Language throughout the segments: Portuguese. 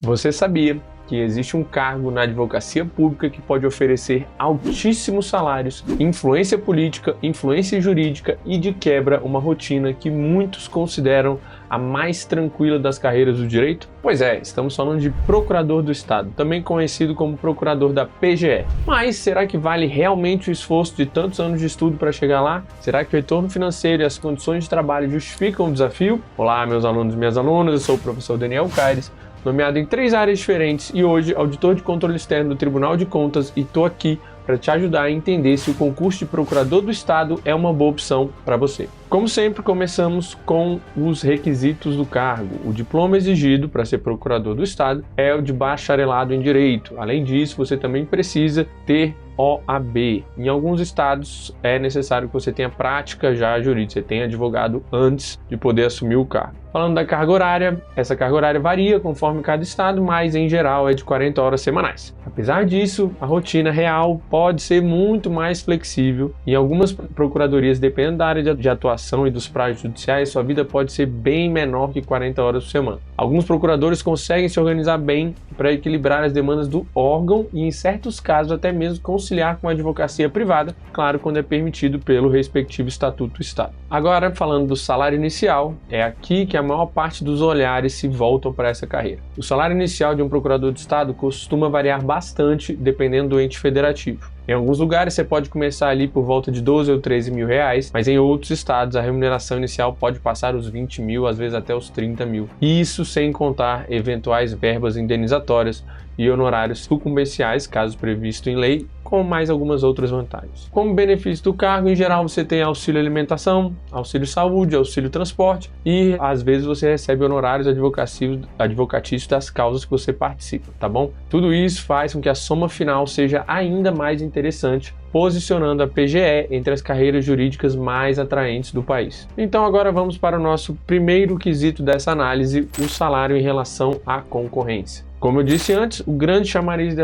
Você sabia que existe um cargo na advocacia pública que pode oferecer altíssimos salários, influência política, influência jurídica e, de quebra, uma rotina que muitos consideram a mais tranquila das carreiras do direito? Pois é, estamos falando de procurador do Estado, também conhecido como procurador da PGE. Mas será que vale realmente o esforço de tantos anos de estudo para chegar lá? Será que o retorno financeiro e as condições de trabalho justificam o desafio? Olá, meus alunos e minhas alunas, eu sou o professor Daniel Caires, nomeado em 3 áreas diferentes e hoje auditor de controle externo do Tribunal de Contas, e estou aqui para te ajudar a entender se o concurso de procurador do Estado é uma boa opção para você. Como sempre, começamos com os requisitos do cargo. O diploma exigido para ser procurador do Estado é o de bacharelado em Direito. Além disso, você também precisa ter OAB. Em alguns estados é necessário que você tenha prática já jurídica, você tenha advogado antes de poder assumir o cargo. Falando da carga horária, essa carga horária varia conforme cada estado, mas em geral é de 40 horas semanais. Apesar disso, a rotina real pode ser muito mais flexível. Em algumas procuradorias, dependendo da área de atuação e dos prazos judiciais, sua vida pode ser bem menor que 40 horas por semana. Alguns procuradores conseguem se organizar bem para equilibrar as demandas do órgão e, em certos casos, até mesmo conciliar com a advocacia privada, claro, quando é permitido pelo respectivo Estatuto do Estado. Agora, falando do salário inicial, é aqui que a maior parte dos olhares se voltam para essa carreira. O salário inicial de um procurador do Estado costuma variar bastante dependendo do ente federativo. Em alguns lugares você pode começar ali por volta de 12 ou 13 mil reais, mas em outros estados a remuneração inicial pode passar os 20 mil, às vezes até os 30 mil. Isso sem contar eventuais verbas indenizatórias e honorários sucumbenciais, caso previsto em lei, com mais algumas outras vantagens. Como benefício do cargo, em geral você tem auxílio alimentação, auxílio saúde, auxílio transporte e às vezes você recebe honorários advocatícios das causas que você participa, tá bom? Tudo isso faz com que a soma final seja ainda mais interessante, posicionando a PGE entre as carreiras jurídicas mais atraentes do país. Então agora vamos para o nosso primeiro quesito dessa análise, o salário em relação à concorrência. Como eu disse antes, o grande chamariz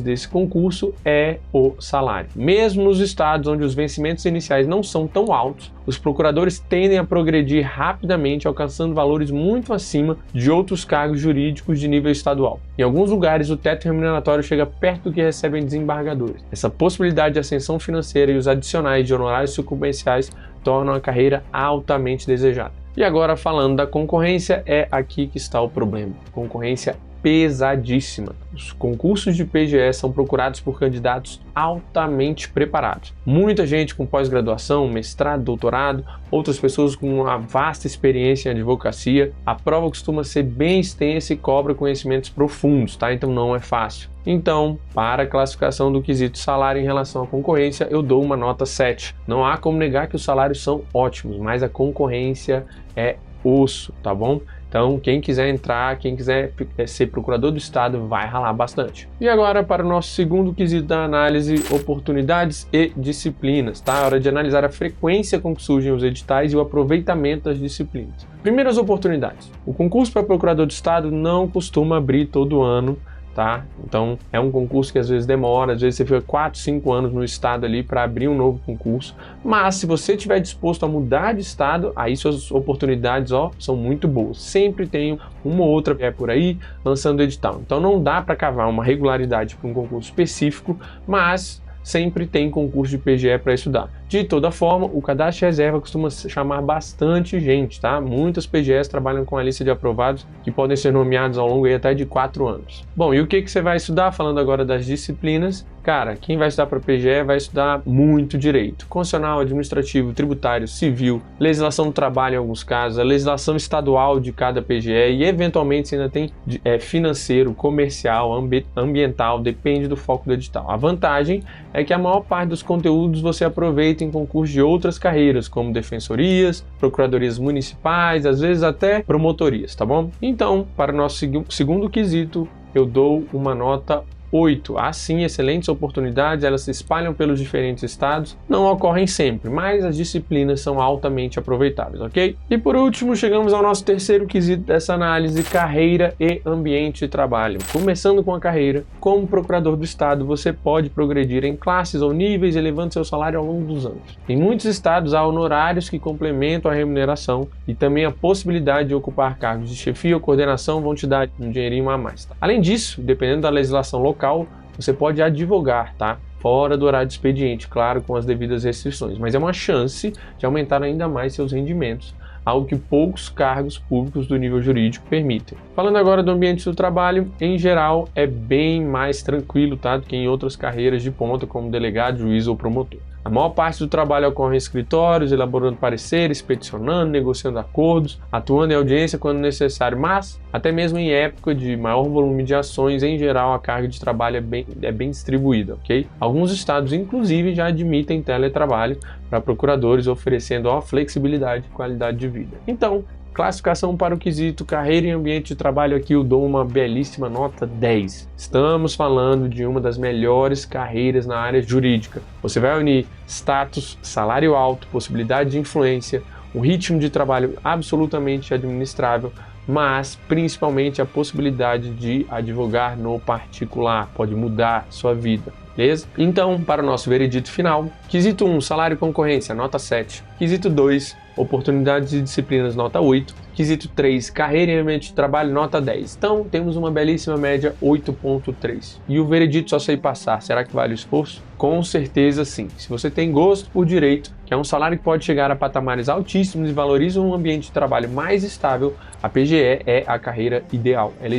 desse concurso é o salário. Mesmo nos estados onde os vencimentos iniciais não são tão altos, os procuradores tendem a progredir rapidamente, alcançando valores muito acima de outros cargos jurídicos de nível estadual. Em alguns lugares, o teto remuneratório chega perto do que recebem desembargadores. Essa possibilidade de ascensão financeira e os adicionais de honorários sucumbenciais tornam a carreira altamente desejada. E agora, falando da concorrência, é aqui que está o problema. Concorrência pesadíssima. Os concursos de PGE são procurados por candidatos altamente preparados. Muita gente com pós-graduação, mestrado, doutorado, outras pessoas com uma vasta experiência em advocacia. A prova costuma ser bem extensa e cobra conhecimentos profundos, tá? Então não é fácil. Então, para a classificação do quesito salário em relação à concorrência, eu dou uma nota 7. Não há como negar que os salários são ótimos, mas a concorrência é osso, tá bom? Então, quem quiser entrar, quem quiser ser procurador do Estado, vai ralar bastante. E agora, para o nosso segundo quesito da análise, oportunidades e disciplinas, tá? É hora de analisar a frequência com que surgem os editais e o aproveitamento das disciplinas. Primeiras oportunidades. O concurso para procurador do Estado não costuma abrir todo ano, tá? Então é um concurso que às vezes demora, às vezes você fica 4, 5 anos no estado ali para abrir um novo concurso, mas se você estiver disposto a mudar de estado, aí suas oportunidades são muito boas. Sempre tem uma ou outra por aí lançando edital. Então não dá para cavar uma regularidade para um concurso específico, mas sempre tem concurso de PGE para estudar. De toda forma, o cadastro de reserva costuma chamar bastante gente, tá? Muitas PGEs trabalham com a lista de aprovados que podem ser nomeados ao longo até de 4 anos. Bom, e o que você vai estudar? Falando agora das disciplinas, cara, quem vai estudar para PGE vai estudar muito direito. Constitucional, administrativo, tributário, civil, legislação do trabalho em alguns casos, a legislação estadual de cada PGE e eventualmente você ainda tem financeiro, comercial, ambiental, depende do foco do edital. A vantagem é que a maior parte dos conteúdos você aproveita em concursos de outras carreiras, como defensorias, procuradorias municipais, às vezes até promotorias, tá bom? Então, para o nosso segundo quesito, eu dou uma nota 8. Há sim excelentes oportunidades, elas se espalham pelos diferentes estados, não ocorrem sempre, mas as disciplinas são altamente aproveitáveis, ok? E por último, chegamos ao nosso terceiro quesito dessa análise, carreira e ambiente de trabalho. Começando com a carreira, como procurador do estado, você pode progredir em classes ou níveis, elevando seu salário ao longo dos anos. Em muitos estados há honorários que complementam a remuneração e também a possibilidade de ocupar cargos de chefia ou coordenação vão te dar um dinheirinho a mais. Tá? Além disso, dependendo da legislação local, você pode advogar, tá? Fora do horário de expediente, claro, com as devidas restrições, mas é uma chance de aumentar ainda mais seus rendimentos, algo que poucos cargos públicos do nível jurídico permitem. Falando agora do ambiente do trabalho, em geral é bem mais tranquilo, tá, do que em outras carreiras de ponta como delegado, juiz ou promotor. A maior parte do trabalho ocorre em escritórios, elaborando pareceres, peticionando, negociando acordos, atuando em audiência quando necessário, mas até mesmo em época de maior volume de ações, em geral a carga de trabalho é bem distribuída, ok? Alguns estados, inclusive, já admitem teletrabalho para procuradores, oferecendo a flexibilidade e qualidade de vida. Então, classificação para o quesito carreira e ambiente de trabalho, aqui eu dou uma belíssima nota 10. Estamos falando de uma das melhores carreiras na área jurídica. Você vai unir status, salário alto, possibilidade de influência, um ritmo de trabalho absolutamente administrável, mas principalmente a possibilidade de advogar no particular, pode mudar sua vida. Beleza? Então, para o nosso veredito final, quesito 1, salário e concorrência, nota 7. Quesito 2, oportunidades e disciplinas, nota 8. Quesito 3, carreira e ambiente de trabalho, nota 10. Então, temos uma belíssima média 8.3. E o veredito só sei passar, será que vale o esforço? Com certeza sim. Se você tem gosto por direito, que é um salário que pode chegar a patamares altíssimos e valoriza um ambiente de trabalho mais estável, a PGE é a carreira ideal. Ela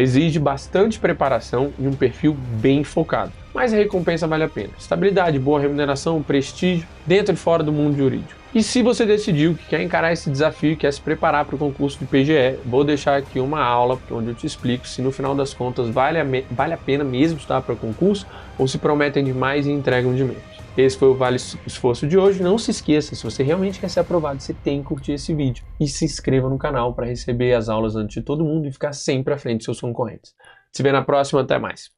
exige bastante preparação e um perfil bem focado, mas a recompensa vale a pena. Estabilidade, boa remuneração, prestígio, dentro e fora do mundo jurídico. E se você decidiu que quer encarar esse desafio e quer se preparar para o concurso de PGE, vou deixar aqui uma aula onde eu te explico se no final das contas vale a pena mesmo estudar para o concurso ou se prometem demais e entregam de menos. Esse foi o Vale Esforço de hoje. Não se esqueça, se você realmente quer ser aprovado, você tem que curtir esse vídeo e se inscreva no canal para receber as aulas antes de todo mundo e ficar sempre à frente dos seus concorrentes. Se vê na próxima, até mais.